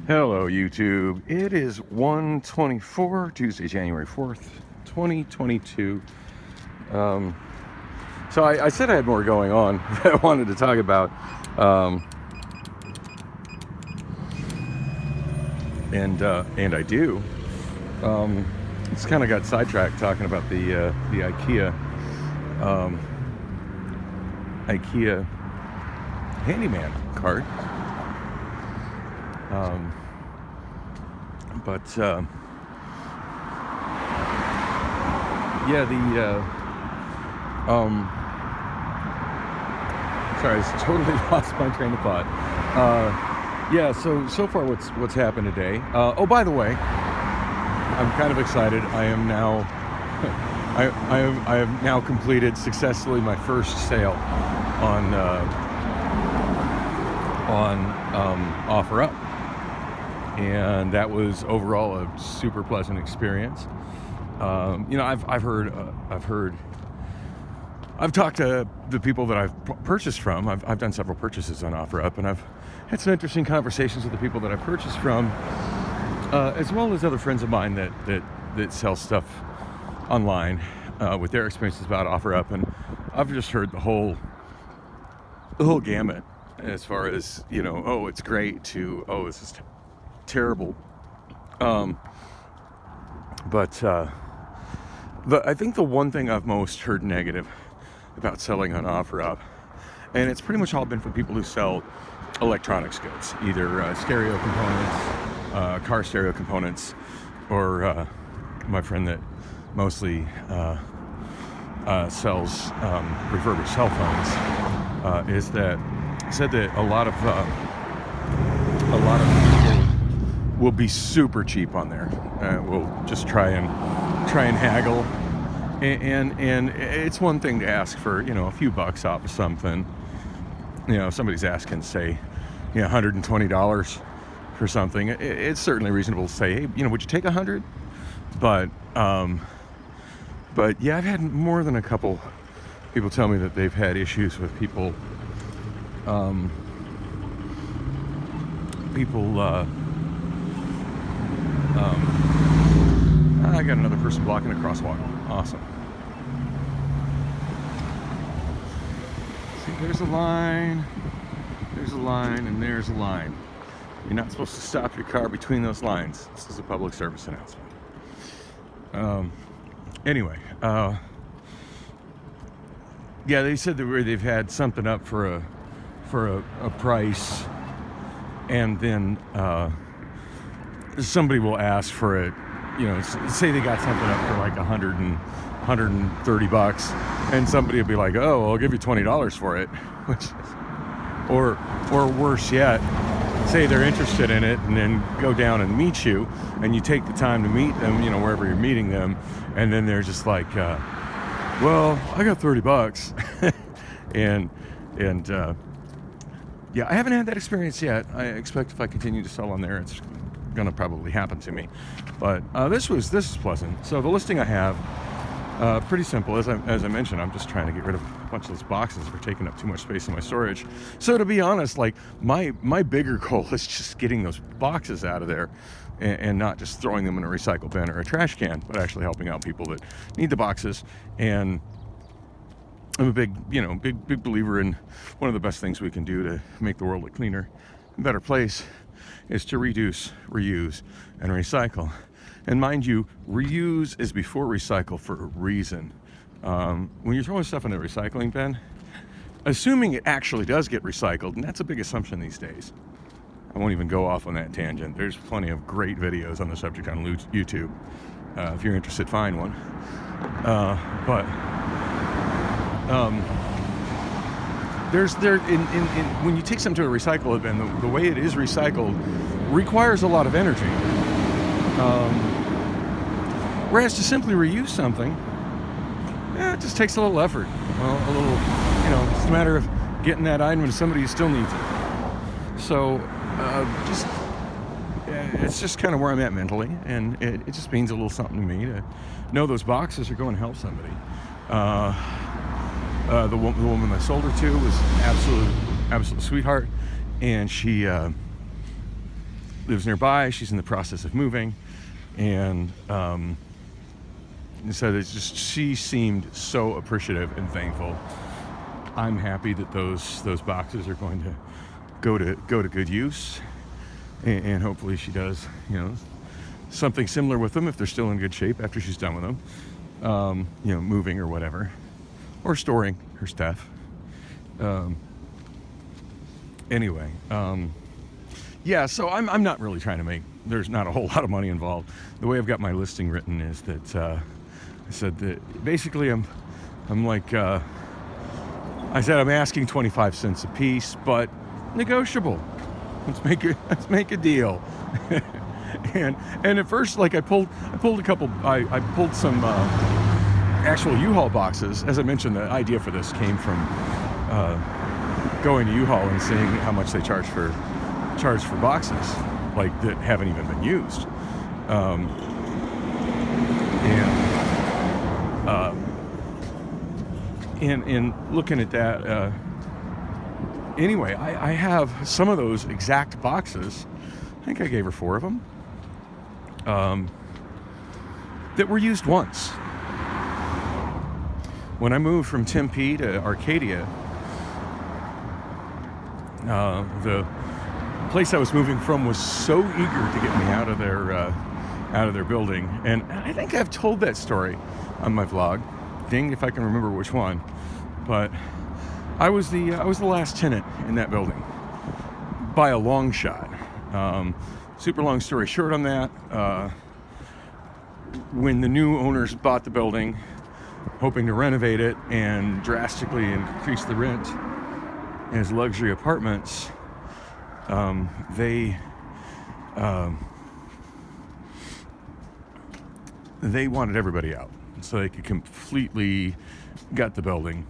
Hello YouTube, it is 1:24, Tuesday, January 4th, 2022. So I said I had more going on that I wanted to talk about, and I do. Just kind of got sidetracked talking about the IKEA handyman cart. Sorry, I just totally lost my train of thought. So far what's happened today. Oh, by the way, I'm kind of excited. I am now I have now completed successfully my first sale on OfferUp, and that was overall a super pleasant experience. I've talked to the people that I've purchased from. I've done several purchases on OfferUp, and I've had some interesting conversations with the people that I purchased from, as well as other friends of mine that sell stuff online, with their experiences about OfferUp, and I've just heard the whole gamut, as far as, oh, it's great, to, oh, this is terrible. But I think the one thing I've most heard negative about selling on OfferUp, and it's pretty much all been for people who sell electronics goods, either stereo components, car stereo components, or my friend that mostly sells refurbished cell phones, said that a lot of people will be super cheap on there. We'll just try and haggle, and it's one thing to ask for a few bucks off of something. If somebody's asking, say, $120 for something, it's certainly reasonable to say, hey, would you take 100? But yeah, I've had more than a couple people tell me that they've had issues with people I got another person blocking a crosswalk. Awesome. See, there's a line, and there's a line. You're not supposed to stop your car between those lines. This is a public service announcement. Anyway, yeah, they said that they've had something up for a price, and then somebody will ask for it. Say they got something up for like $130, and somebody will be like, "Oh, I'll give you $20 for it," or worse yet, say they're interested in it, and then go down and meet you, and you take the time to meet them, wherever you're meeting them, and then they're just like, "Well, I got $30," and yeah, I haven't had that experience yet. I expect if I continue to sell on there, it's gonna probably happen to me. But this is pleasant. So the listing I have, pretty simple. As I mentioned, I'm just trying to get rid of a bunch of those boxes that are taking up too much space in my storage. So to be honest, like my bigger goal is just getting those boxes out of there, and not just throwing them in a recycle bin or a trash can, but actually helping out people that need the boxes. And I'm a big believer in one of the best things we can do to make the world a cleaner and better place is to reduce, reuse, and recycle. And mind you, reuse is before recycle for a reason. When you're throwing stuff in a recycling bin, assuming it actually does get recycled, and that's a big assumption these days. I won't even go off on that tangent. There's plenty of great videos on the subject on YouTube. If you're interested, find one. When you take something to a recycle bin, the way it is recycled requires a lot of energy. Whereas to simply reuse something, it just takes a little effort. Well, it's a matter of getting that item to somebody who still needs it. So, it's just kind of where I'm at mentally, and it just means a little something to me to know those boxes are going to help somebody. The woman I sold her to was absolute sweetheart, and she lives nearby. She's in the process of moving, and so it's just, she seemed so appreciative and thankful. I'm happy that those boxes are going to go to good use, and hopefully she does, something similar with them if they're still in good shape after she's done with them, moving or whatever, or storing her stuff. Anyway, so I'm not really trying to make, there's not a whole lot of money involved. The way I've got my listing written is that I said that basically I'm like, I said I'm asking 25 cents a piece, but negotiable. Let's make a deal. and at first, like I pulled some actual U-Haul boxes. As I mentioned, the idea for this came from going to U-Haul and seeing how much they charge for boxes, like that haven't even been used. And looking at that, anyway, I have some of those exact boxes. I think I gave her 4 of them that were used once. When I moved from Tempe to Arcadia, the place I was moving from was so eager to get me out of their building, and I think I've told that story on my vlog. Ding if I can remember which one, but I was the last tenant in that building by a long shot. Super long story short on that, when the new owners bought the building, hoping to renovate it and drastically increase the rent as luxury apartments, they wanted everybody out so they could completely gut the building,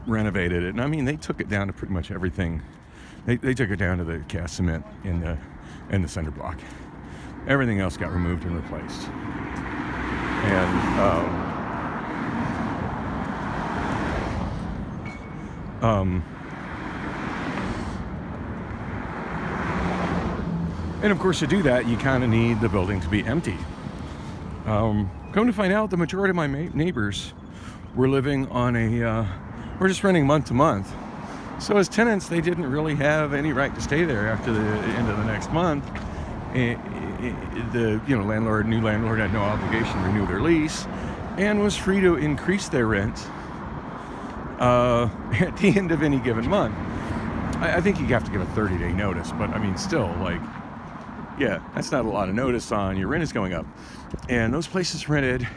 renovated it. And I mean, they took it down to pretty much everything. They took it down to the cast cement in the cinder block. Everything else got removed and replaced. And of course, to do that, you kind of need the building to be empty. Come to find out, the majority of my neighbors were living on we're just renting month to month. So as tenants, they didn't really have any right to stay there after the end of the next month. The new landlord had no obligation to renew their lease and was free to increase their rent at the end of any given month. I think you have to give a 30-day notice, but I mean, still, like, yeah, that's not a lot of notice on your rent is going up. And those places rented,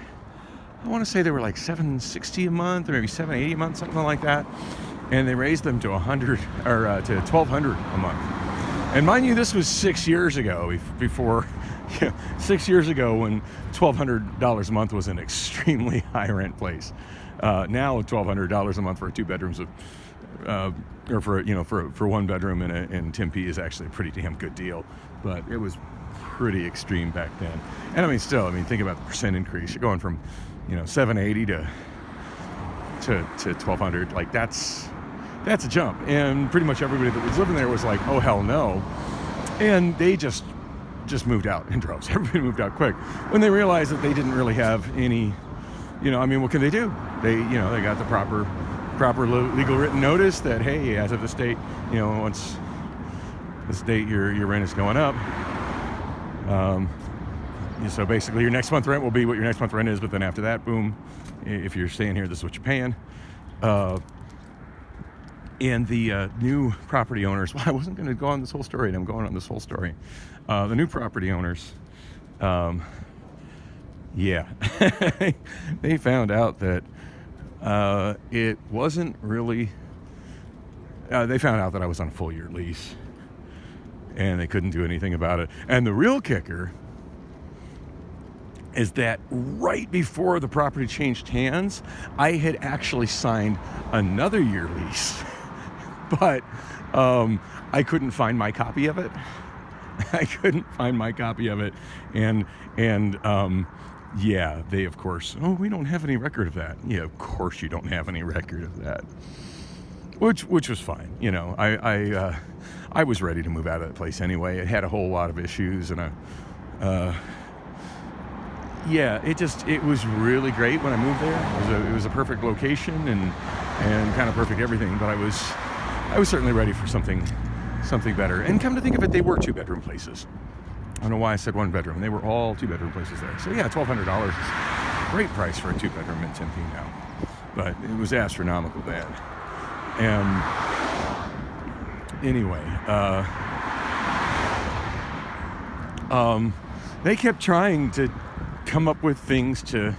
I want to say they were like $760 a month or maybe $780 a month, something like that. And they raised them to $100 or to $1,200 a month. And mind you, this was 6 years ago. Before 6 years ago, when $1,200 a month was an extremely high rent place. Now $1,200 a month for 2 bedrooms, or for 1 bedroom in Tempe is actually a pretty damn good deal. But it was pretty extreme back then. And I mean, still, think about the percent increase. You're going from, $780 to $1,200. Like that's a jump. And pretty much everybody that was living there was like, oh hell no. And they just moved out in droves. Everybody moved out quick when they realized that they didn't really have any, what can they do? They got the proper legal written notice that, hey, as of this date, once this date your rent is going up. So basically your next month rent will be what your next month rent is, but then after that, boom, if you're staying here, this is what you're paying. And the new property owners, well, I wasn't going to go on this whole story, and I'm going on this whole story. The new property owners, they found out that it wasn't really, they found out that I was on a full year lease, and they couldn't do anything about it. And the real kicker is that right before the property changed hands, I had actually signed another year lease, but I couldn't find my copy of it. And they, of course, we don't have any record of that. Yeah, of course you don't have any record of that. which was fine. You know, I was ready to move out of that place anyway. It had a whole lot of issues, and it was really great when I moved there. It was a perfect location and kind of perfect everything. But I was certainly ready for something better. And come to think of it, they were 2-bedroom places. I don't know why I said 1 bedroom. They were all 2-bedroom places there. So yeah, $1,200 is a great price for a 2-bedroom in Tempe now. But it was astronomical then. And anyway, they kept trying to come up with things to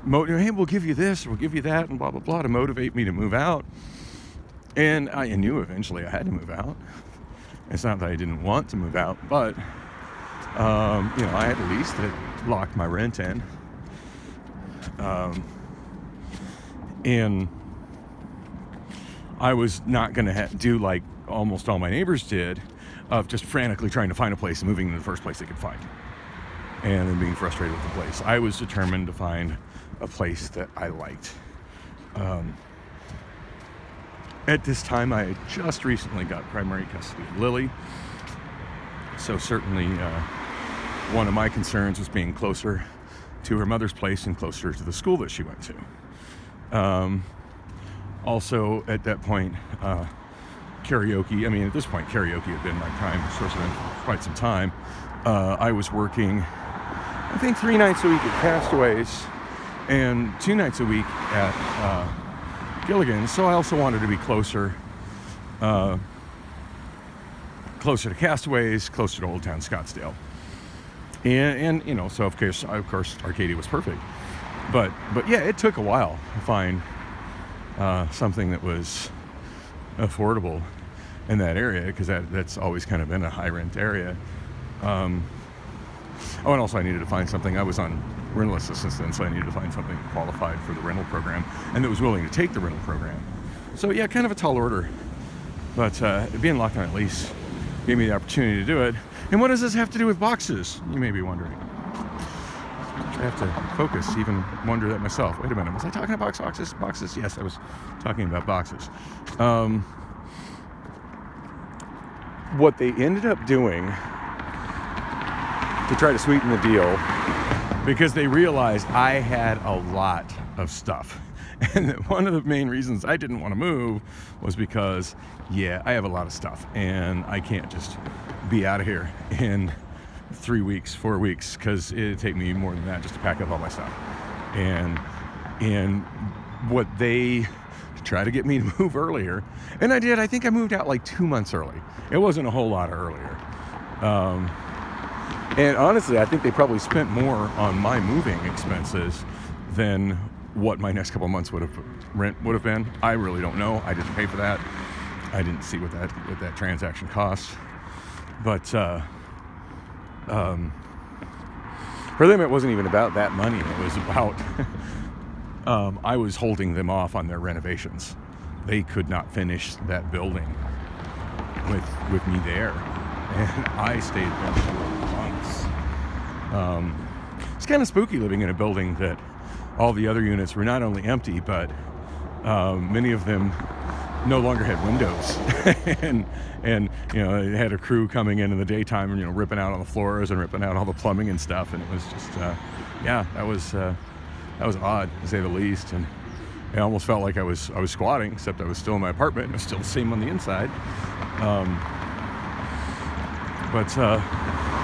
motivate. Hey, we'll give you this, we'll give you that, and blah blah blah, to motivate me to move out. And I knew eventually I had to move out. It's not that I didn't want to move out, but I had a lease that locked my rent in, and I was not going to do like almost all my neighbors did, of just frantically trying to find a place and moving in the first place they could find, and then being frustrated with the place. I was determined to find a place that I liked. At this time, I had just recently got primary custody of Lily, so certainly one of my concerns was being closer to her mother's place and closer to the school that she went to. Also, at that point, karaoke. I mean, at this point, karaoke had been my prime source of income for quite some time. I was working, I think, 3 nights a week at Castaways and 2 nights a week at Gilligan's. So I also wanted to be closer to Castaways, closer to Old Town Scottsdale. And so of course, Arcadia was perfect. But yeah, it took a while to find something that was affordable in that area, because that's always kind of been a high rent area. And also I needed to find something. I was on rental assistance then, so I needed to find something qualified for the rental program and that was willing to take the rental program. So yeah, kind of a tall order, but being locked on a lease gave me the opportunity to do it. And what does this have to do with boxes, you may be wondering? I have to focus, even wonder that myself. Wait a minute, was I talking about boxes? Boxes? Yes, I was talking about boxes. What they ended up doing to try to sweeten the deal, because they realized I had a lot of stuff. And that one of the main reasons I didn't want to move was because, I have a lot of stuff, and I can't just be out of here in 3 weeks, 4 weeks, because it'd take me more than that just to pack up all my stuff. And what they tried to get me to move earlier, and I did. I think I moved out like 2 months early. It wasn't a whole lot earlier. And honestly, I think they probably spent more on my moving expenses than what my next couple of months rent would have been. I really don't know. I didn't pay for that. I didn't see what that transaction cost. But for them, it wasn't even about that money. It was about I was holding them off on their renovations. They could not finish that building with me there, and I stayed there for months. It's kind of spooky living in a building that all the other units were not only empty, but many of them no longer had windows. and it had a crew coming in the daytime and ripping out on the floors and ripping out all the plumbing and stuff, and it was just that was odd, to say the least. And it almost felt like I was squatting, except I was still in my apartment. It was still the same on the inside.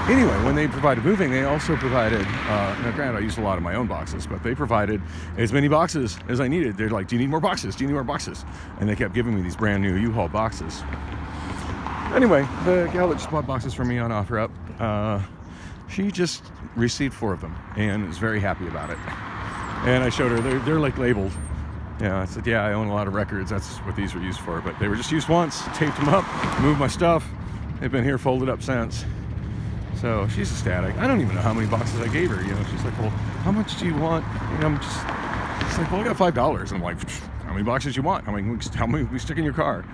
Anyway, when they provided moving, they also provided, now granted, I used a lot of my own boxes, but they provided as many boxes as I needed. They're like, do you need more boxes? Do you need more boxes? And they kept giving me these brand new U-Haul boxes. Anyway, the gal that just bought boxes from me on OfferUp, she just received 4 of them and was very happy about it. And I showed her, they're like labeled. I said, I own a lot of records. That's what these were used for. But they were just used once, taped them up, moved my stuff. They've been here folded up since. So she's ecstatic. I don't even know how many boxes I gave her. She's like, well, how much do you want? She's like, well, I got $5. I'm like, how many boxes you want? How many we stick in your car?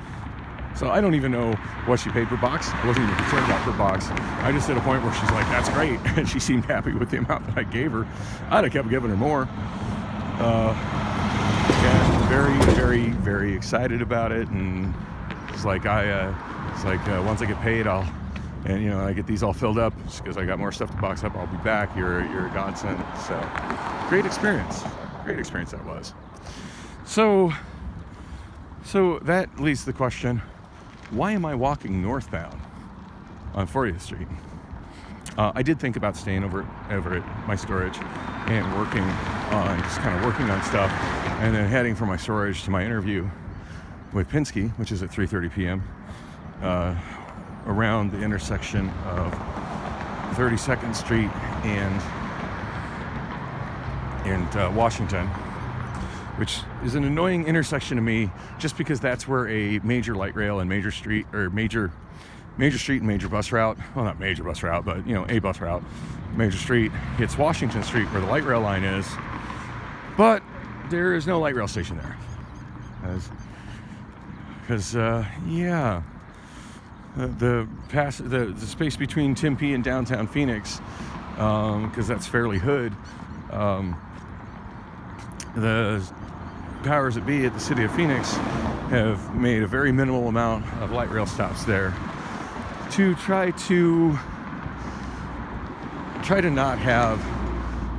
So I don't even know what she paid per box. I wasn't even concerned about per box. I just hit a point where she's like, that's great. And she seemed happy with the amount that I gave her. I'd have kept giving her more. very, very, very excited about it, and it's like once I get paid, I get these all filled up because I got more stuff to box up. I'll be back. You're a godsend. So great experience that was. So that leads to the question: why am I walking northbound on 40th Street? I did think about staying over at my storage and working on stuff, and then heading from my storage to my interview with Pinsky, which is at 3:30 p.m. Around the intersection of 32nd Street and Washington, which is an annoying intersection to me, just because that's where a major light rail and major street and major bus route, well, not major bus route, but a bus route, major street hits Washington Street, where the light rail line is, but there is no light rail station there, because the space between Tempe and downtown Phoenix, because that's fairly hood. The powers that be at the city of Phoenix have made a very minimal amount of light rail stops there to try to not have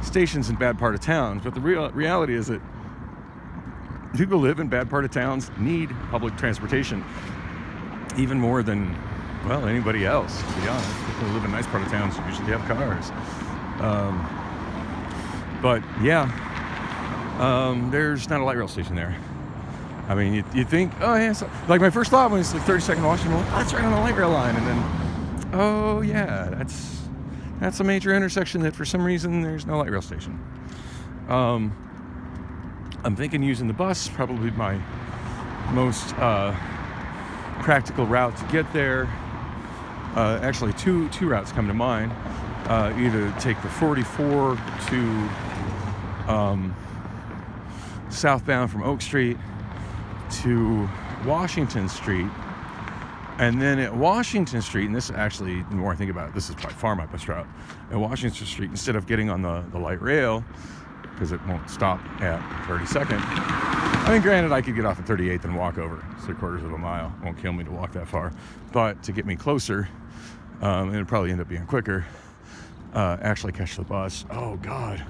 stations in bad part of towns. But the reality is that people who live in bad part of towns need public transportation even more than, well, anybody else, to be honest. People who live in nice part of towns usually have cars. But yeah, there's not a light rail station there. I mean, you think, oh yeah, so, like my first thought was the 32nd Washington, well, that's right on the light rail line, and then, oh yeah, that's a major intersection that for some reason there's no light rail station. I'm thinking using the bus, probably my most practical route to get there. Actually, two routes come to mind. Either take the 44 to southbound from Oak Street to Washington Street, and then at Washington Street, and this actually, the more I think about it, this is by far my best route. At Washington Street, instead of getting on the light rail, because it won't stop at 32nd. I mean, granted, I could get off at 38th and walk over 3/4 of a mile. It won't kill me to walk that far. But to get me closer, and it'd probably end up being quicker, actually catch the bus. Oh, God.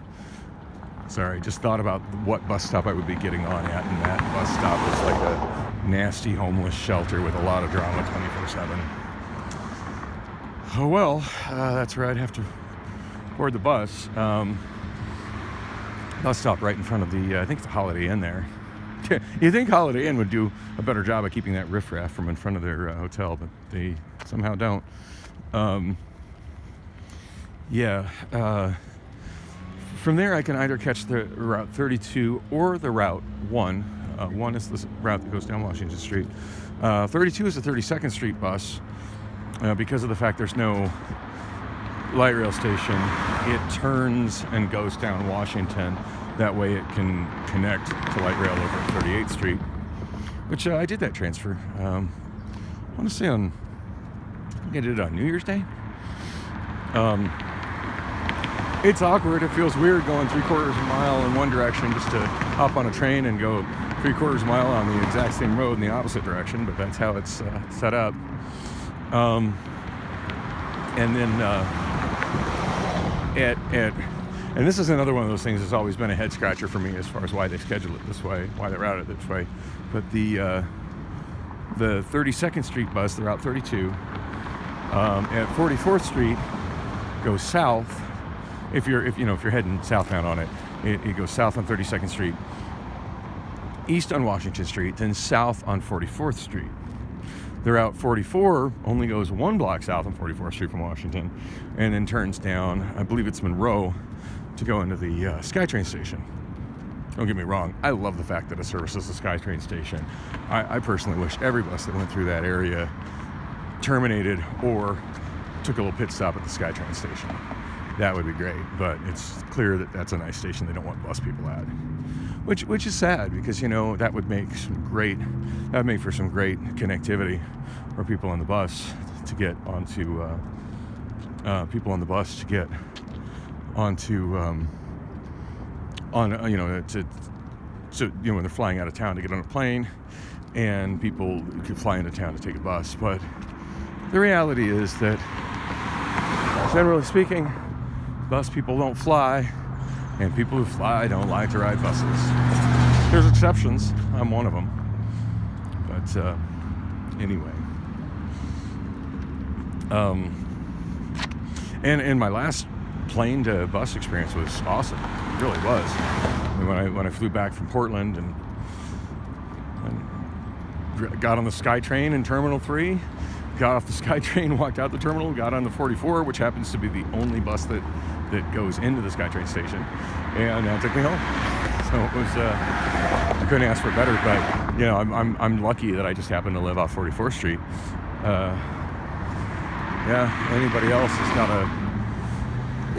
Sorry, just thought about what bus stop I would be getting on at, and that bus stop was like a nasty homeless shelter with a lot of drama 24/7. Oh, well, that's where I'd have to board the bus. Bus stop right in front of the, I think it's a Holiday Inn there. You think Holiday Inn would do a better job of keeping that riffraff from in front of their hotel, but they somehow don't. From there, I can either catch the Route 32 or the Route 1. 1 is the route that goes down Washington Street. 32 is the 32nd Street bus. Because of the fact there's no light rail station, it turns and goes down Washington. That way it can connect to light rail over at 38th Street, which I did that transfer. I want to say I did it on New Year's Day. It's awkward. It feels weird going 3/4 of a mile in one direction just to hop on a train and go 3/4 of a mile on the exact same road in the opposite direction, but that's how it's set up. And then and this is another one of those things that's always been a head scratcher for me as far as why they schedule it this way, why they route it this way. But the 32nd Street bus, the Route 32, at 44th Street goes south. If you're heading southbound on it, it goes south on 32nd Street, east on Washington Street, then south on 44th Street. The Route 44 only goes one block south on 44th Street from Washington, and then turns down, I believe it's Monroe, to go into the SkyTrain station. Don't get me wrong, I love the fact that it services the SkyTrain station. I personally wish every bus that went through that area terminated or took a little pit stop at the SkyTrain station. That would be great, but it's clear that that's a nice station they don't want bus people at, which is sad, because that would make for some great connectivity for people on the bus to get onto so when they're flying out of town to get on a plane, and people could fly into town to take a bus. But the reality is that, generally speaking, bus people don't fly, and people who fly don't like to ride buses. There's exceptions. I'm one of them. But anyway. And my last plane to bus experience was awesome. It really was. When I flew back from Portland and got on the SkyTrain in Terminal 3, got off the SkyTrain, walked out the terminal, got on the 44, which happens to be the only bus that goes into the SkyTrain station, and that took me home. So it was, I couldn't ask for better, but I'm lucky that I just happen to live off 44th Street. Anybody else has got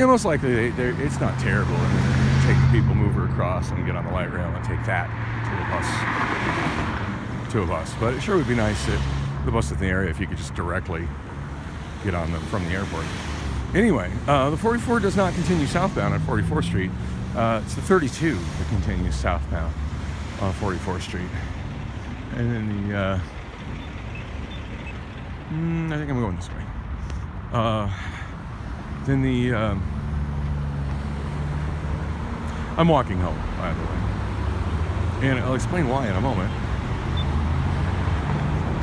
most likely it's not terrible. I mean, take the people mover across and get on the light rail and take that to a bus. But it sure would be nice that the bus in the area if you could just directly get on them from the airport. Anyway, the 44 does not continue southbound on 44th Street. It's the 32 that continues southbound on 44th Street. And then I think I'm going this way. I'm walking home, by the way. And I'll explain why in a moment.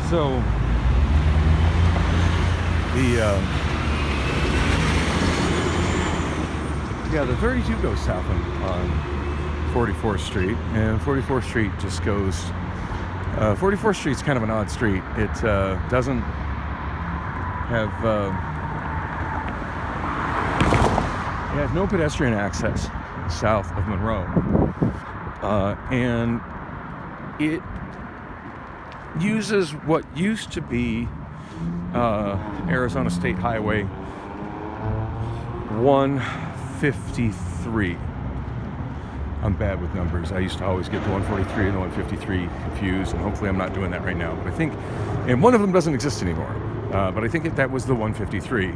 So, the 32 goes south on 44th Street, and 44th Street just goes. 44th Street's kind of an odd street. It doesn't have. It has no pedestrian access south of Monroe, and it uses what used to be Arizona State Highway 153. I'm bad with numbers. I used to always get the 143 and the 153 confused, and hopefully I'm not doing that right now. But I think, and one of them doesn't exist anymore, but I think that was the 153.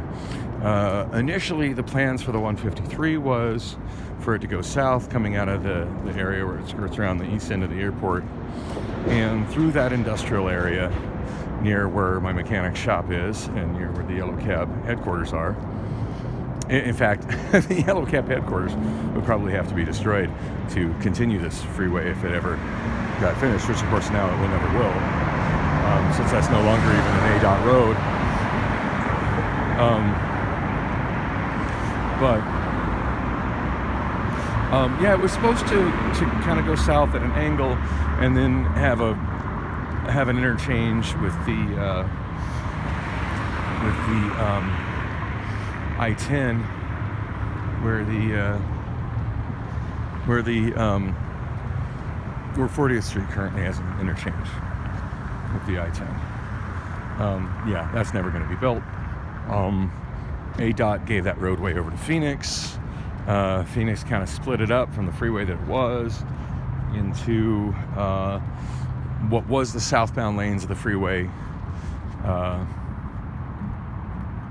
Initially, the plans for the 153 was for it to go south, coming out of the area where it skirts around the east end of the airport, and through that industrial area near where my mechanic shop is and near where the Yellow Cab headquarters are. In fact, the Yellow Cab headquarters would probably have to be destroyed to continue this freeway if it ever got finished, which of course now it will never will, since that's no longer even an ADOT road. It was supposed to kind of go south at an angle and then have an interchange with the I-10 where 40th Street currently has an interchange with the I-10. That's never going to be built. ADOT gave that roadway over to Phoenix. Phoenix kind of split it up from the freeway that it was into what was the southbound lanes of the freeway.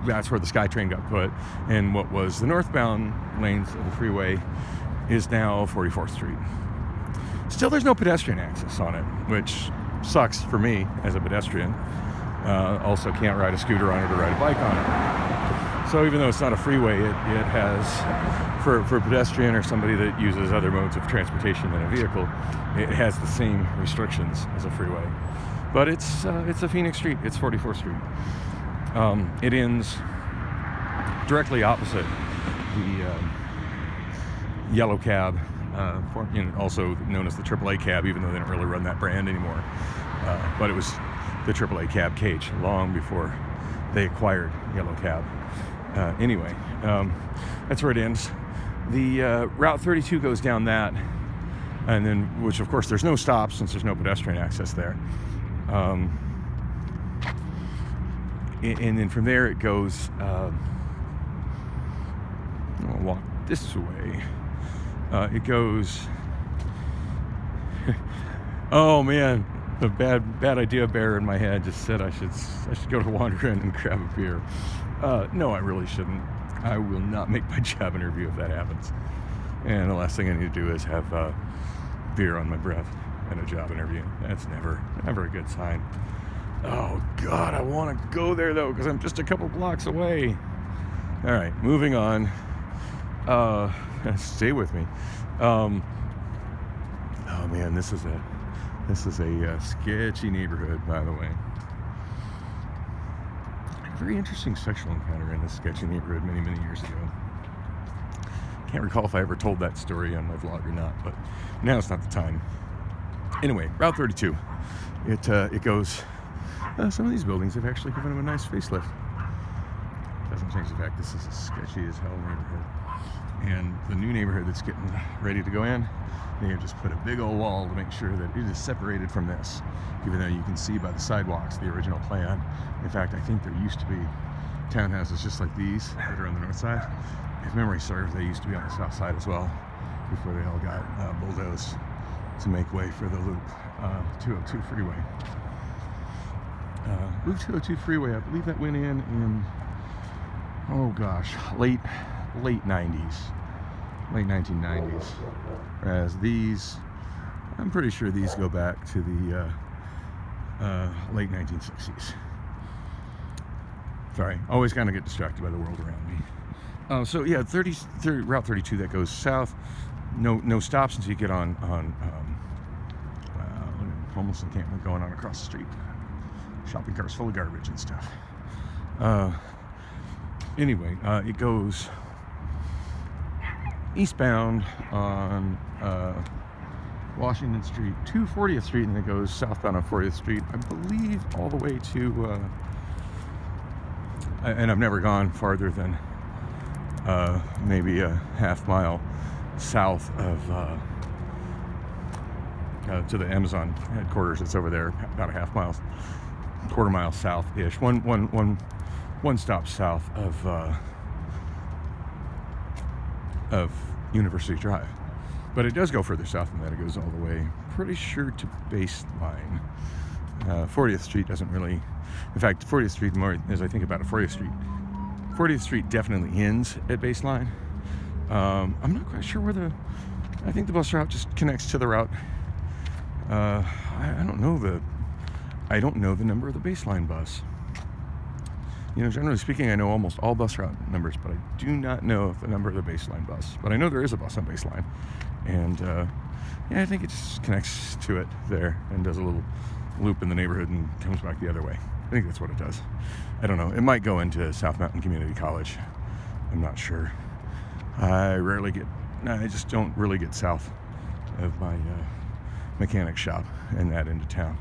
That's where the SkyTrain got put, and what was the northbound lanes of the freeway is now 44th Street. Still, there's no pedestrian access on it, which sucks for me as a pedestrian. Also can't ride a scooter on it or ride a bike on it. So even though it's not a freeway, it has, for a pedestrian or somebody that uses other modes of transportation than a vehicle, it has the same restrictions as a freeway. But it's a Phoenix Street. It's 44th Street. It ends directly opposite the Yellow Cab, also known as the AAA Cab, even though they don't really run that brand anymore. But it was the AAA Cab cage long before they acquired Yellow Cab. Anyway, that's where it ends. The Route 32 goes down that, and then, which of course there's no stops since there's no pedestrian access there. And then from there it goes, I'll walk this way. It goes, oh man, the bad idea bear in my head just said I should go to Wander Inn and grab a beer. No, I really shouldn't. I will not make my job interview if that happens. And the last thing I need to do is have beer on my breath at a job interview. That's never a good sign. Oh God, I want to go there though because I'm just a couple blocks away. All right, moving on. Stay with me. Oh man, this is a sketchy neighborhood, by the way. A very interesting sexual encounter in this sketchy neighborhood many years ago. Can't recall if I ever told that story on my vlog or not, but now it's not the time. Anyway, Route 32. It goes. Some of these buildings have actually given them a nice facelift. Doesn't change the fact this is a sketchy as hell neighborhood. And the new neighborhood that's getting ready to go in, they have just put a big old wall to make sure that it is separated from this, even though you can see by the sidewalks the original plan. In fact, I think there used to be townhouses just like these that are on the north side. If memory serves, they used to be on the south side as well before they all got bulldozed to make way for the loop 202 freeway. Loop 202 freeway, I believe that went in oh gosh, late 90s, late 1990s. Whereas these, I'm pretty sure these go back to the late 1960s. Sorry, always kind of get distracted by the world around me. So yeah, Route 32 that goes south. No stops until you get on homeless encampment going on across the street. Shopping carts full of garbage and stuff. Anyway, it goes eastbound on Washington Street to 40th Street, and it goes southbound on 40th Street, I believe, all the way to, and I've never gone farther than maybe a half mile south of to the Amazon headquarters. It's over there, about a quarter mile south-ish, one stop south of University Drive. But it does go further south than that. It goes all the way, pretty sure, to Baseline. 40th Street doesn't really, in fact, 40th Street, more as I think about it, 40th Street definitely ends at Baseline. I'm not quite sure where I think the bus route just connects to the route. I don't know the number of the Baseline bus. You know, generally speaking, I know almost all bus route numbers, but I do not know the number of the Baseline bus. But I know there is a bus on Baseline, and yeah, I think it just connects to it there and does a little loop in the neighborhood and comes back the other way. I think that's what it does. I don't know. It might go into South Mountain Community College. I'm not sure. I just don't really get south of my mechanic shop and that into town.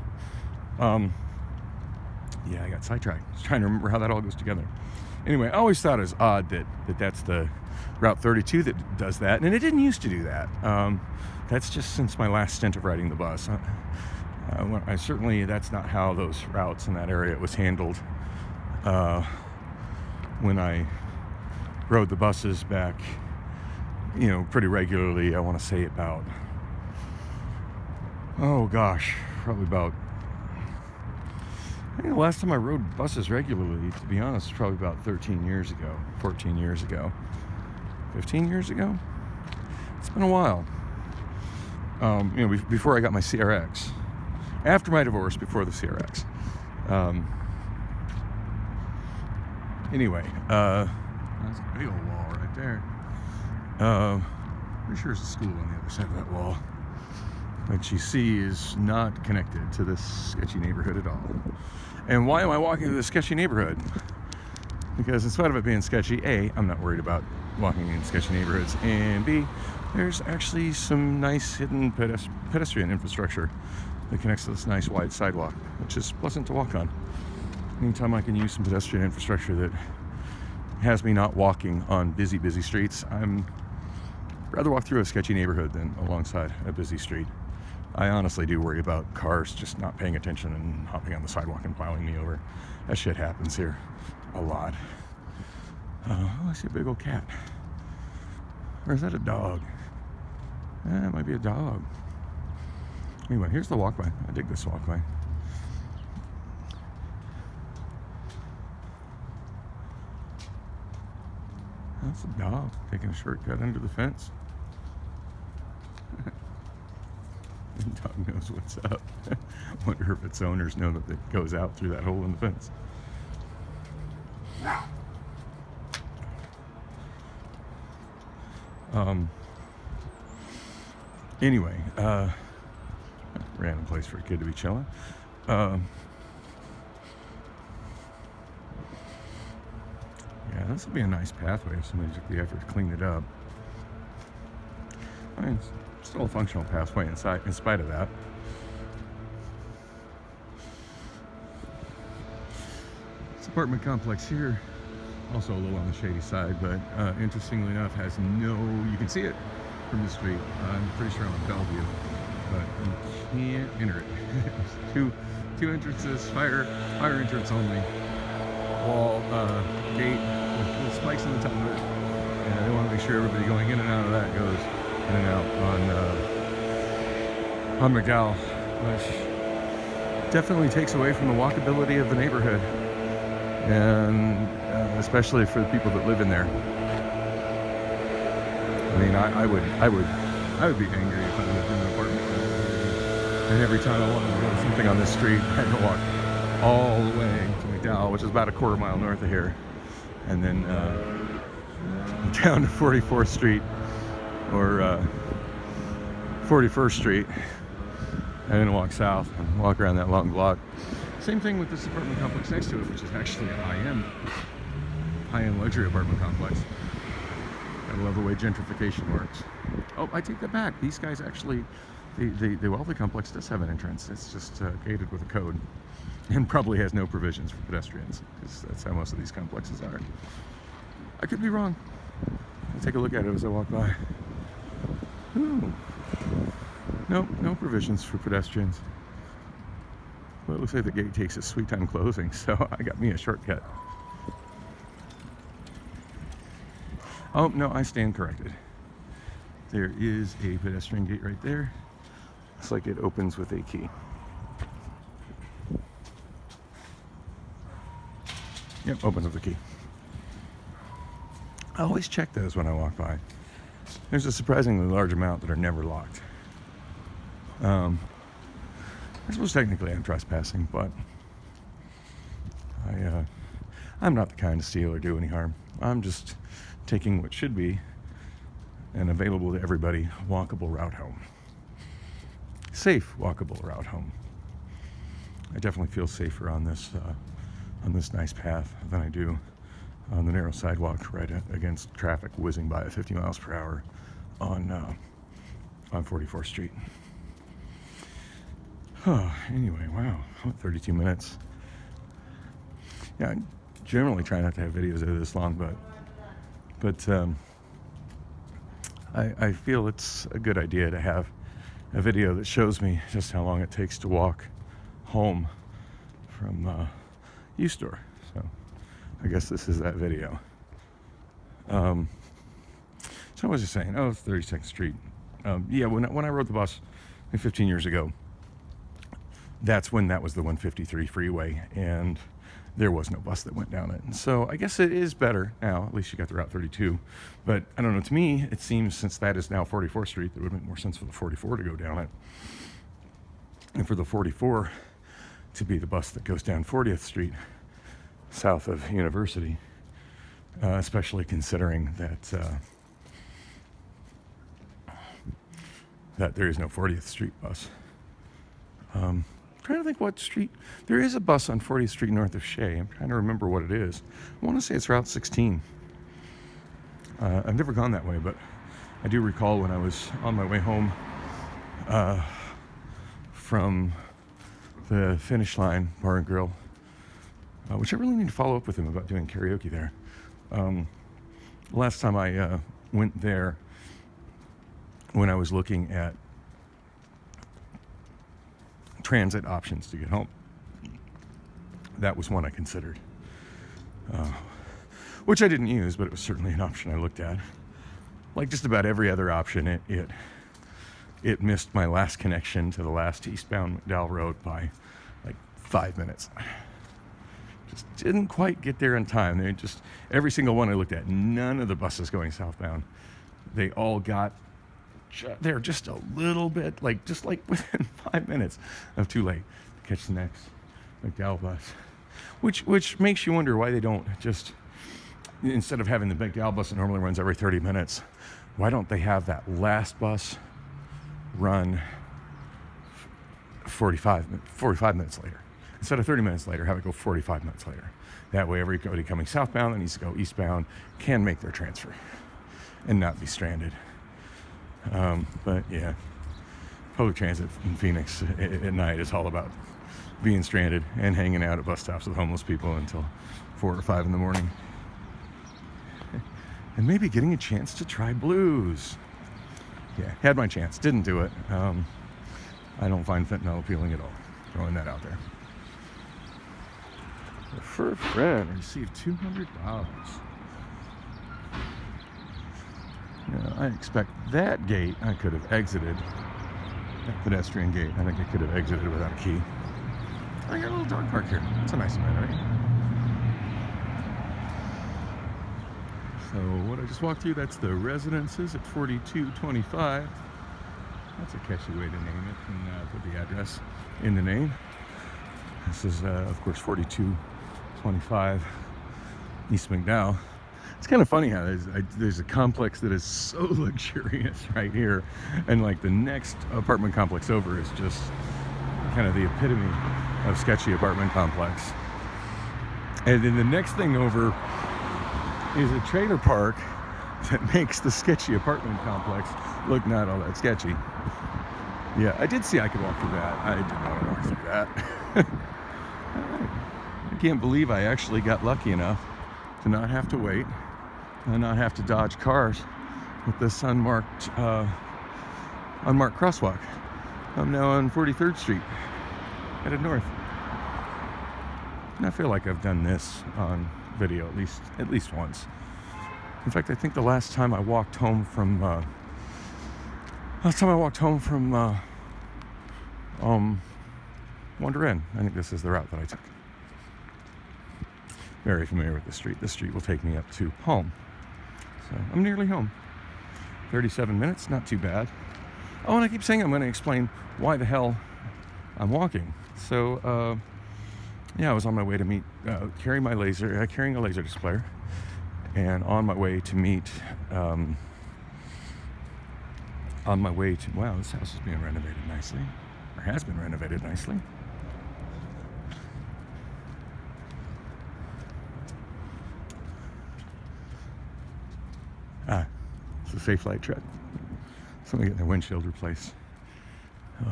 Yeah, I got sidetracked. I was trying to remember how that all goes together. Anyway, I always thought it was odd that's the Route 32 that does that, and it didn't used to do that. That's just since my last stint of riding the bus. Certainly that's not how those routes in that area was handled when I rode the buses back, pretty regularly. I want to say about, probably about, I think the last time I rode buses regularly, to be honest, was probably about 13 years ago, 14 years ago, 15 years ago. It's been a while. Before I got my CRX. After my divorce, before the CRX. Anyway, that's a big old wall right there. Pretty sure there's a school on the other side of that wall, which you see is not connected to this sketchy neighborhood at all. And why am I walking through this sketchy neighborhood? Because in spite of it being sketchy, A, I'm not worried about walking in sketchy neighborhoods, and B, there's actually some nice hidden pedestrian infrastructure that connects to this nice wide sidewalk, which is pleasant to walk on. Anytime I can use some pedestrian infrastructure that has me not walking on busy streets, I'm rather walk through a sketchy neighborhood than alongside a busy street. I honestly do worry about cars just not paying attention and hopping on the sidewalk and plowing me over. That shit happens here a lot. I see a big old cat. Or is that a dog? It might be a dog. Anyway, here's the walkway. I dig this walkway. That's a dog taking a shortcut under the fence. Who knows what's up? Wonder if its owners know that it goes out through that hole in the fence. Anyway, random place for a kid to be chilling. Yeah, this will be a nice pathway if somebody took the effort to clean it up. I mean, it's still a functional pathway in spite of that. This apartment complex here, also a little on the shady side, but interestingly enough, has you can see it from the street. I'm pretty sure I'm in Bellevue, but you can't enter it. two entrances, fire entrance only, wall, gate with little spikes on the top of it. And they want to make sure everybody going in and out of that goes in and out on McDowell, which definitely takes away from the walkability of the neighborhood, and especially for the people that live in there. I mean, I would be angry if I lived in an apartment and every time I wanted to go to something on this street, I had to walk all the way to McDowell, which is about a quarter mile north of here, and then down to 44th Street or 41st Street, and then walk south and walk around that long block. Same thing with this apartment complex next to it, which is actually a high-end luxury apartment complex. I love the way gentrification works. Oh, I take that back. These guys actually, the wealthy complex does have an entrance. It's just gated with a code, and probably has no provisions for pedestrians, because that's how most of these complexes are. I could be wrong. I'll take a look at it as I walk by. Ooh. Nope, no provisions for pedestrians. Well, it looks like the gate takes its sweet time closing, so I got me a shortcut. Oh, no, I stand corrected. There is a pedestrian gate right there. Looks like it opens with a key. Yep, opens with a key. I always check those when I walk by. There's a surprisingly large amount that are never locked. I suppose technically I'm trespassing, but I'm not the kind to steal or do any harm. I'm just taking what should be an available to everybody walkable route home. Safe walkable route home. I definitely feel safer on this nice path than I do on the narrow sidewalk right against traffic whizzing by at 50 miles per hour on 44th Street. Oh, anyway, wow, 32 minutes. Yeah, I generally try not to have videos that are this long, but I feel it's a good idea to have a video that shows me just how long it takes to walk home from U-Stor. So I guess this is that video. So I was just saying, 32nd Street. Yeah, when I rode the bus 15 years ago, that's when that was the 153 freeway, and there was no bus that went down it. And so I guess it is better now. At least you got the Route 32. But I don't know, to me, it seems since that is now 44th Street, it would make more sense for the 44 to go down it. And for the 44 to be the bus that goes down 40th Street, south of University, especially considering that there is no 40th Street bus. I'm trying to think what street. There is a bus on 40th Street north of Shea. I'm trying to remember what it is. I want to say it's Route 16. I've never gone that way, but I do recall when I was on my way home from the Finish Line Bar and Grill, which I really need to follow up with him about doing karaoke there. Last time I went there, when I was looking at transit options to get home, that was one I considered, which I didn't use, but it was certainly an option I looked at. Like just about every other option, it missed my last connection to the last eastbound McDowell Road by like 5 minutes. Just didn't quite get there in time. Every single one I looked at, none of the buses going southbound, they all got they're just a little bit, like, just like within 5 minutes of too late to catch the next McDowell bus. Which makes you wonder why they don't just, instead of having the McDowell bus that normally runs every 30 minutes, why don't they have that last bus run 45 minutes later? Instead of 30 minutes later, have it go 45 minutes later. That way everybody coming southbound that needs to go eastbound can make their transfer and not be stranded. But yeah, public transit in Phoenix at night is all about being stranded and hanging out at bus stops with homeless people until 4 or 5 in the morning. And maybe getting a chance to try blues. Yeah, had my chance, didn't do it. I don't find fentanyl appealing at all. Throwing that out there. For a friend, received $200. Now, I expect that gate I could have exited. That pedestrian gate, I think I could have exited without a key. I got a little dog park here. That's a nice amenity. So what I just walked through, that's the residences at 4225. That's a catchy way to name it, and put the address in the name. This is, of course, 4225 East McDowell. It's kind of funny how there's a complex that is so luxurious right here, and like the next apartment complex over is just kind of the epitome of sketchy apartment complex. And then the next thing over is a trailer park that makes the sketchy apartment complex look not all that sketchy. Yeah, I did see I could walk through that. I did not want to walk through that. I can't believe I actually got lucky enough to not have to wait and not have to dodge cars with this unmarked crosswalk. I'm now on 43rd Street, headed north. And I feel like I've done this on video at least once. In fact, I think the last time I walked home from Wonder Inn. I think this is the route that I took. Very familiar with the street. This street will take me up to home. So I'm nearly home. 37 minutes, not too bad. Oh, and I keep saying I'm going to explain why the hell I'm walking. So, yeah, I was on my way to meet, carrying a laser displayer, and on my way to meet, wow, this house is being renovated nicely, or has been renovated nicely. It's a Safe Light truck. Somebody getting their windshield replaced.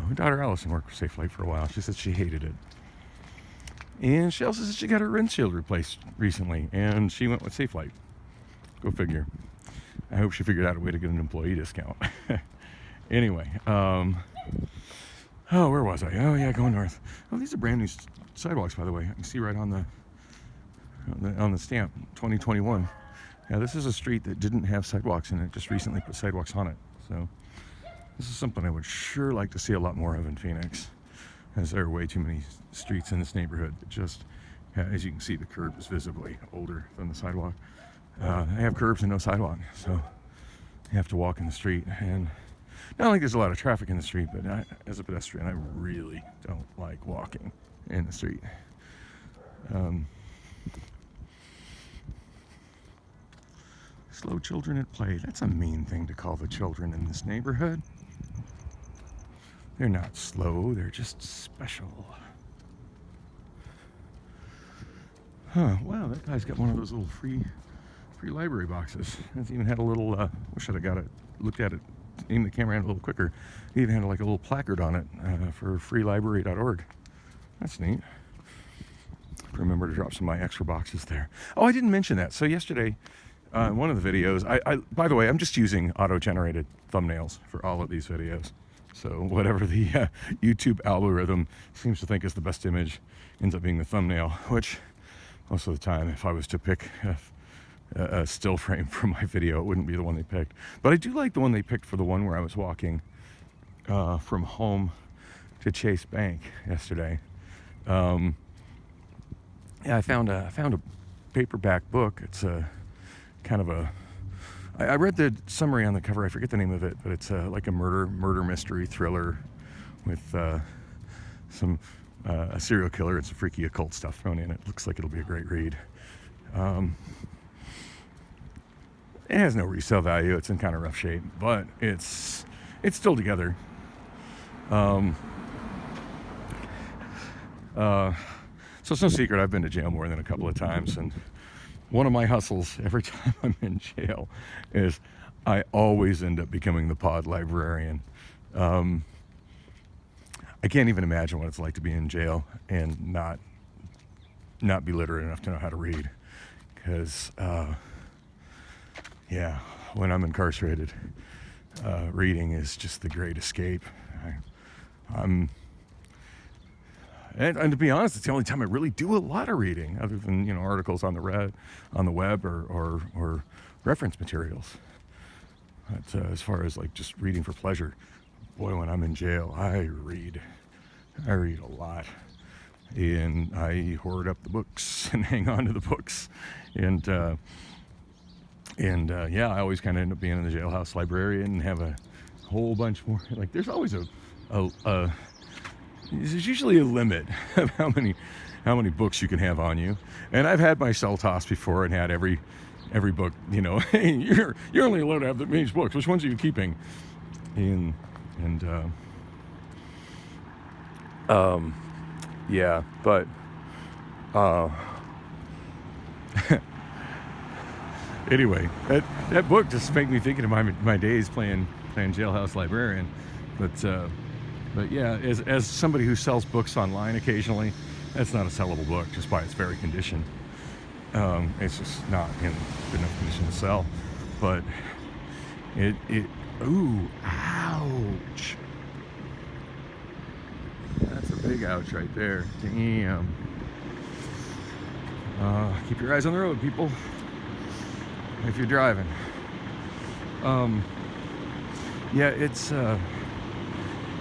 My daughter Allison worked for Safe Light for a while. She said she hated it. And she also said she got her windshield replaced recently, and she went with Safe Light. Go figure. I hope she figured out a way to get an employee discount. Anyway, where was I? Oh yeah, going north. Oh, these are brand new sidewalks, by the way. I can see right on the stamp, 2021. Yeah, this is a street that didn't have sidewalks in it. Just recently put sidewalks on it. So this is something I would sure like to see a lot more of in Phoenix, as there are way too many streets in this neighborhood that just, as you can see, the curb is visibly older than the sidewalk. They have curbs and no sidewalk, so you have to walk in the street. And not like there's a lot of traffic in the street, but as a pedestrian, I really don't like walking in the street. Slow children at play. That's a mean thing to call the children in this neighborhood. They're not slow, they're just special. Wow, that guy's got one of those little free library boxes. It's even had a little, wish I'd have got it, looked at it, aimed the camera in a little quicker. It even had like a little placard on it for freelibrary.org. That's neat. Remember to drop some of my extra boxes there. Oh, I didn't mention that. So yesterday, one of the videos, I by the way, I'm just using auto-generated thumbnails for all of these videos. So whatever the YouTube algorithm seems to think is the best image ends up being the thumbnail, which most of the time, if I was to pick a still frame for my video, it wouldn't be the one they picked. But I do like the one they picked for the one where I was walking from home to Chase Bank yesterday. Yeah, I found a paperback book. It's a kind of a I read the summary on the cover. I forget the name of it, but it's like a murder mystery thriller with some a serial killer and some freaky occult stuff thrown in. It looks like it'll be a great read. It has no resale value. It's in kind of rough shape, but it's still together. So it's no secret I've been to jail more than a couple of times, and one of my hustles every time I'm in jail is I always end up becoming the pod librarian. I can't even imagine what it's like to be in jail and not be literate enough to know how to read, because when I'm incarcerated, reading is just the great escape. And to be honest, it's the only time I really do a lot of reading, other than articles on the web or reference materials. But as far as like just reading for pleasure, boy, when I'm in jail, I read a lot, and I hoard up the books and hang on to the books, and I always kind of end up being in the jailhouse librarian and have a whole bunch more. Like there's always there's usually a limit of how many books you can have on you. And I've had my cell tossed before and had every book, hey, you're only allowed to have that many books. Which ones are you keeping? But anyway, that book just made me thinking of my days playing jailhouse librarian. But yeah, as somebody who sells books online occasionally, that's not a sellable book just by its very condition. It's just not in good enough condition to sell. But ooh, ouch. That's a big ouch right there. Damn. Keep your eyes on the road, people, if you're driving.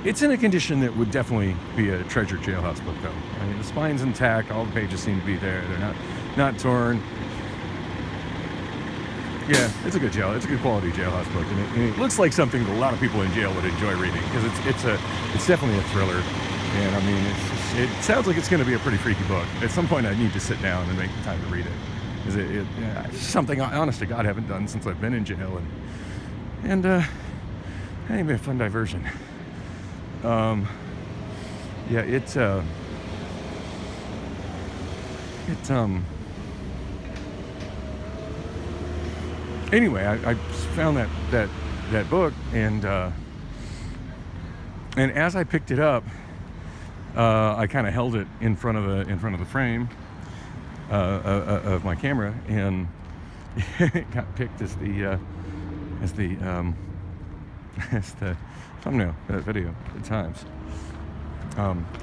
It's in a condition that would definitely be a treasured jailhouse book, though. I mean, the spine's intact. All the pages seem to be there. They're not torn. Yeah, it's a good quality jailhouse book, and it looks like something that a lot of people in jail would enjoy reading, because it's definitely a thriller, and I mean it sounds like it's going to be a pretty freaky book. At some point, I need to sit down and make the time to read it, because it's something I, honest to God, haven't done since I've been in jail, and anyway, a fun diversion. Anyway, I found that book, and as I picked it up, I kind of held it in front of the frame of my camera, and it got picked as the thumbnail for that video at times.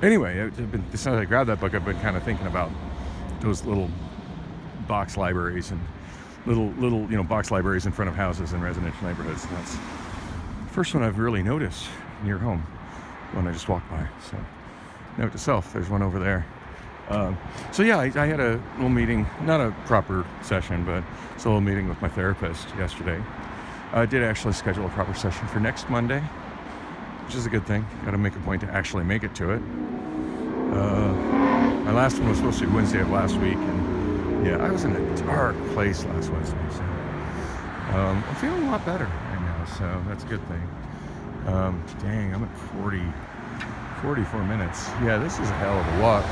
Anyway, since I grabbed that book, I've been kind of thinking about those little box libraries and little box libraries in front of houses in residential neighborhoods. And that's the first one I've really noticed near home when I just walked by. So, note to self, there's one over there. I had a little meeting, not a proper session, but it's a little meeting with my therapist yesterday. I did actually schedule a proper session for next Monday, which is a good thing. Got to make a point to actually make it to it. My last one was supposed to be Wednesday of last week, and I was in a dark place last Wednesday, so I'm feeling a lot better right now, so that's a good thing. Dang, I'm at 44 minutes. Yeah, this is a hell of a walk.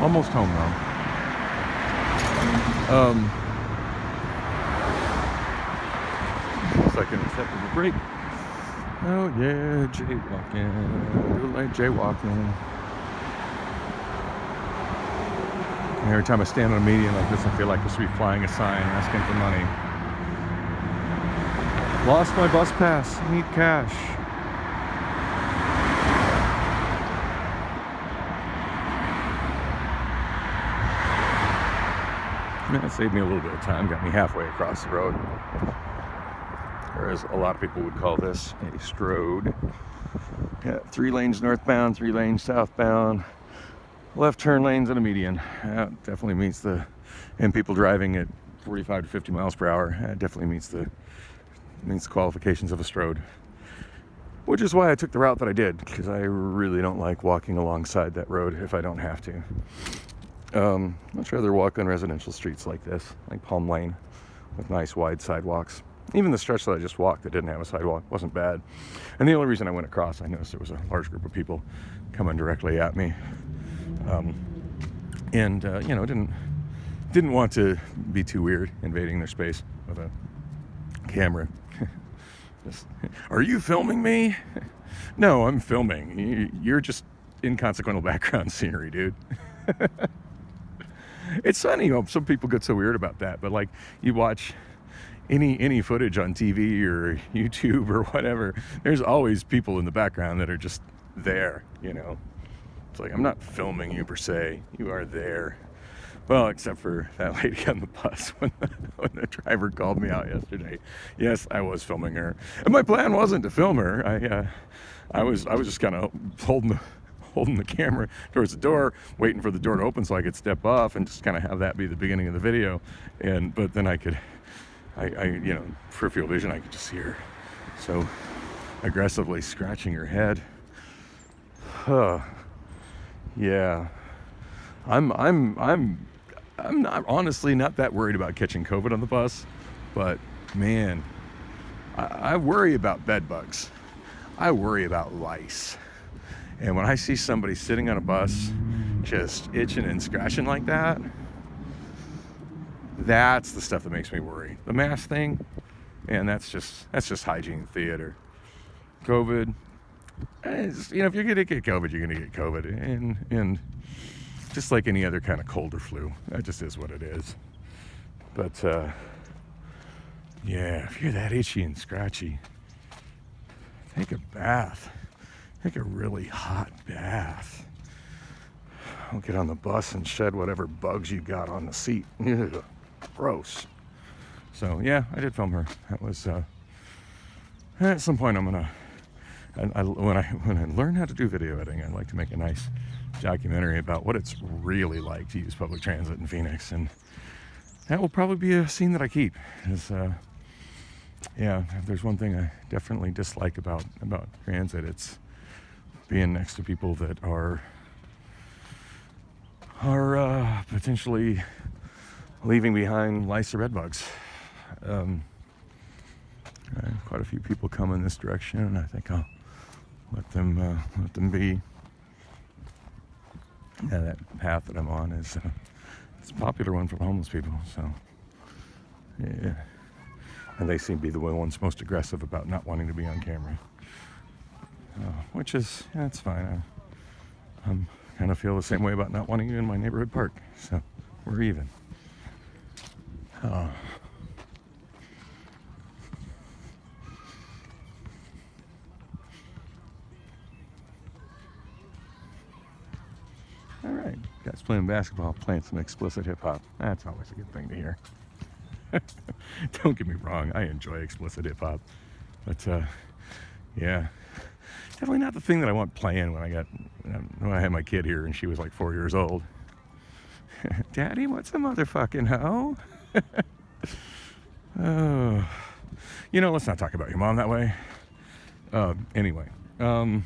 Almost home though. Second step of a break. Oh yeah, jaywalking. Real light jaywalking. Every time I stand on a median like this, I feel like I should be flying a sign asking for money. Lost my bus pass. Need cash. That saved me a little bit of time. Got me halfway across the road. Or as a lot of people would call this, a strode. Yeah, 3 lanes northbound, 3 lanes southbound, left turn lanes and a median. That definitely means and people driving at 45 to 50 miles per hour. It definitely meets the qualifications of a strode. Which is why I took the route that I did, because I really don't like walking alongside that road if I don't have to. Much rather walk on residential streets like this, like Palm Lane, with nice wide sidewalks. Even the stretch that I just walked that didn't have a sidewalk wasn't bad. And the only reason I went across, I noticed there was a large group of people coming directly at me. Didn't want to be too weird invading their space with a camera. Are you filming me? No, I'm filming. You're just inconsequential background scenery, dude. It's funny, some people get so weird about that, but like you watch any footage on TV or YouTube or whatever, there's always people in the background that are just there, It's like, I'm not filming you per se, you are there. Well, except for that lady on the bus when the driver called me out yesterday. Yes, I was filming her, and my plan wasn't to film her. I was just kind of holding the camera towards the door, waiting for the door to open so I could step off and just kind of have that be the beginning of the video. But then I peripheral vision, I could just see her so aggressively scratching her head. Yeah, I'm not honestly not that worried about catching COVID on the bus, but man, I worry about bed bugs. I worry about lice. And when I see somebody sitting on a bus just itching and scratching like that, that's the stuff that makes me worry. The mask thing, and that's just hygiene theater. COVID, if you're gonna get COVID, you're gonna get COVID, and just like any other kind of cold or flu, that just is what it is. But if you're that itchy and scratchy, take a bath. Take a really hot bath. Don't get on the bus and shed whatever bugs you got on the seat. Ugh, gross. So yeah, I did film her. That was at some point I'm gonna. When I learn how to do video editing, I'd like to make a nice documentary about what it's really like to use public transit in Phoenix, and that will probably be a scene that I keep. If there's one thing I definitely dislike about transit, it's being next to people that are potentially leaving behind lice or bed bugs. Quite a few people come in this direction, and I think I'll let them be. Yeah, that path that I'm on is it's a popular one for homeless people. So yeah, and they seem to be the ones most aggressive about not wanting to be on camera. Which is, it's fine. I'm kind of feel the same way about not wanting you in my neighborhood park. So we're even. All right, guys playing basketball, playing some explicit hip hop. That's always a good thing to hear. Don't get me wrong, I enjoy explicit hip hop, but yeah. Definitely not the thing that I want playing when I had my kid here and she was like 4 years old. Daddy, what's a motherfucking hoe? Oh, let's not talk about your mom that way. Anyway, so I'm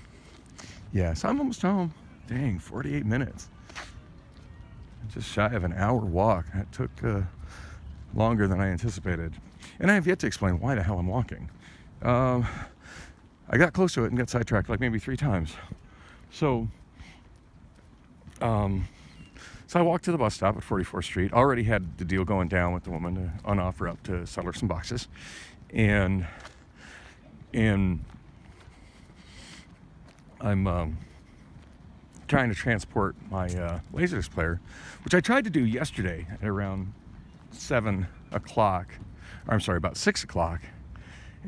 almost home. Dang, 48 minutes. Just shy of an hour walk. That took longer than I anticipated. And I have yet to explain why the hell I'm walking. I got close to it and got sidetracked like maybe 3 times. So I walked to the bus stop at 44th Street. Already had the deal going down with the woman to unoffer up to sell her some boxes. And I'm trying to transport my Laserdisc player, which I tried to do yesterday at around 7 o'clock. Or I'm sorry, about 6 o'clock.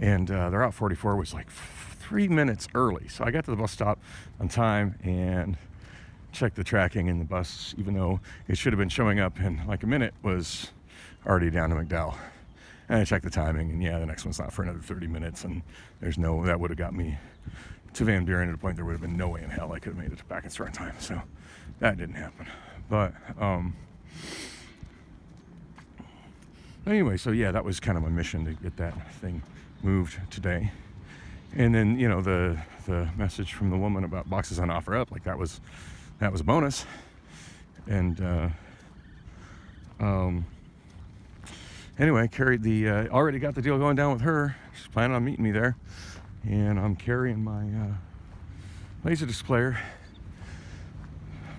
And the Route 44 was like 3 minutes early. So I got to the bus stop on time and checked the tracking, and the bus, even though it should have been showing up in like a minute, was already down to McDowell. And I checked the timing, and the next one's not for another 30 minutes, and that would have got me to Van Buren at a point there would have been no way in hell I could have made it back in store in time. So that didn't happen. But Anyway, so yeah, that was kind of my mission to get that thing moved today. And then, you know, the message from the woman about boxes on offer up, like that was a bonus. And anyway, I carried already got the deal going down with her. She's planning on meeting me there, and I'm carrying my Laserdisc player,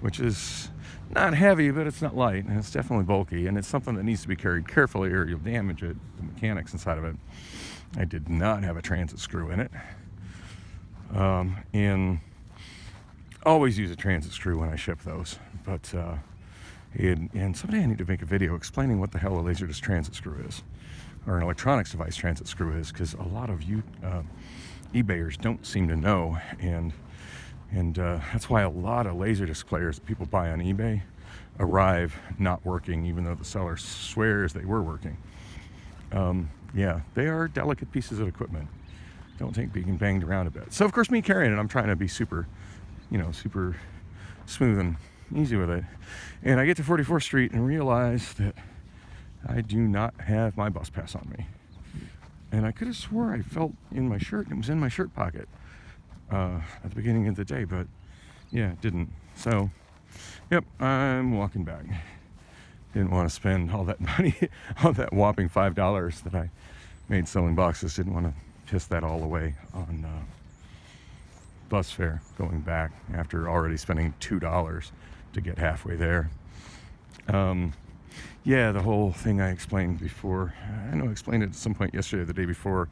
which is not heavy, but it's not light, and it's definitely bulky, and it's something that needs to be carried carefully or you'll damage it, the mechanics inside of it. I did not have a transit screw in it, and always use a transit screw when I ship those, but and someday I need to make a video explaining what the hell a Laserdisc transit screw is, or an electronics device transit screw is, because a lot of you eBayers don't seem to know, and that's why a lot of Laserdisc players that people buy on eBay arrive not working, even though the seller swears they were working. Yeah, they are delicate pieces of equipment. Don't take being banged around a bit. So of course, me carrying it, I'm trying to be super smooth and easy with it. And I get to 44th Street and realize that I do not have my bus pass on me. And I could have swore I felt in my shirt, and it was in my shirt pocket at the beginning of the day, but yeah, it didn't. So, yep, I'm walking back. Didn't want to spend all that money, all that whopping $5 that I made selling boxes. Didn't want to piss that all away on bus fare going back after already spending $2 to get halfway there. Yeah, the whole thing I explained before, I know I explained it at some point yesterday or the day before,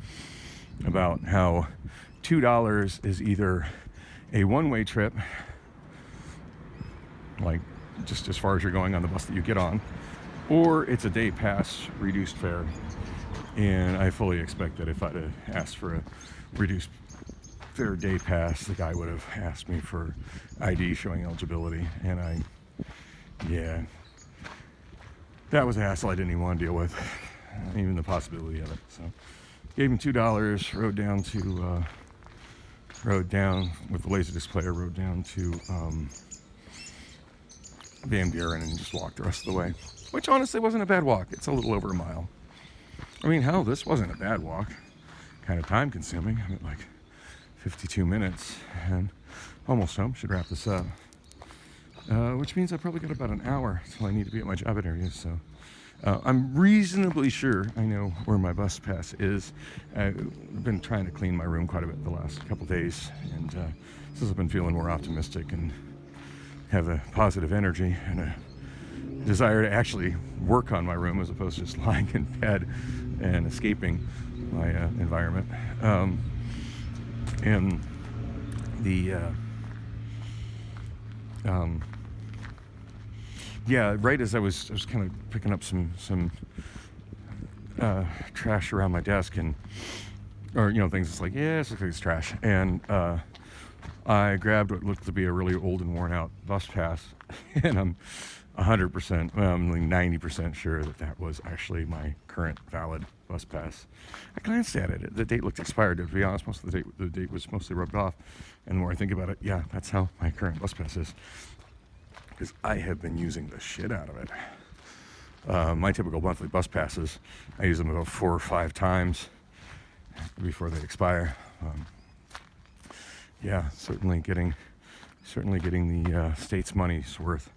about how $2 is either a one-way trip, like just as far as you're going on the bus that you get on, or it's a day pass reduced fare. And I fully expect that if I'd have asked for a reduced fare day pass, the guy would have asked me for ID showing eligibility, and yeah, that was a hassle I didn't even want to deal with, even the possibility of it. So gave him $2, rode down with the Laserdisc player, rode down to Van Buren, and just walked the rest of the way, which honestly wasn't a bad walk. It's a little over a mile. I mean, hell, this wasn't a bad walk. Kind of time consuming. I'm at like 52 minutes and almost home. Should wrap this up. Which means I probably got about an hour until I need to be at my job interview. So I'm reasonably sure I know where my bus pass is. I've been trying to clean my room quite a bit the last couple days, and since I've been feeling more optimistic and have a positive energy and a desire to actually work on my room as opposed to just lying in bed and escaping my environment. And the yeah, right as I was kind of picking up some trash around my desk, or things that's like, yeah, it looks like it's trash, and I grabbed what looked to be a really old and worn out bus pass, and I'm 100%, well, I'm like 90% sure that was actually my current valid bus pass. I glanced at it. The date looked expired. To be honest, most of the date was mostly rubbed off. And the more I think about it, yeah, that's how my current bus pass is. Because I have been using the shit out of it. My typical monthly bus passes, I use them about 4 or 5 times before they expire. Yeah, certainly getting the state's money's worth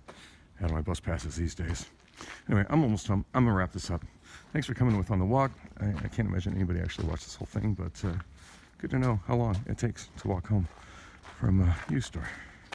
out of my bus passes these days. Anyway, I'm almost home. I'm gonna wrap this up. Thanks for coming with On the Walk. I can't imagine anybody actually watched this whole thing, but good to know how long it takes to walk home from U-Stor.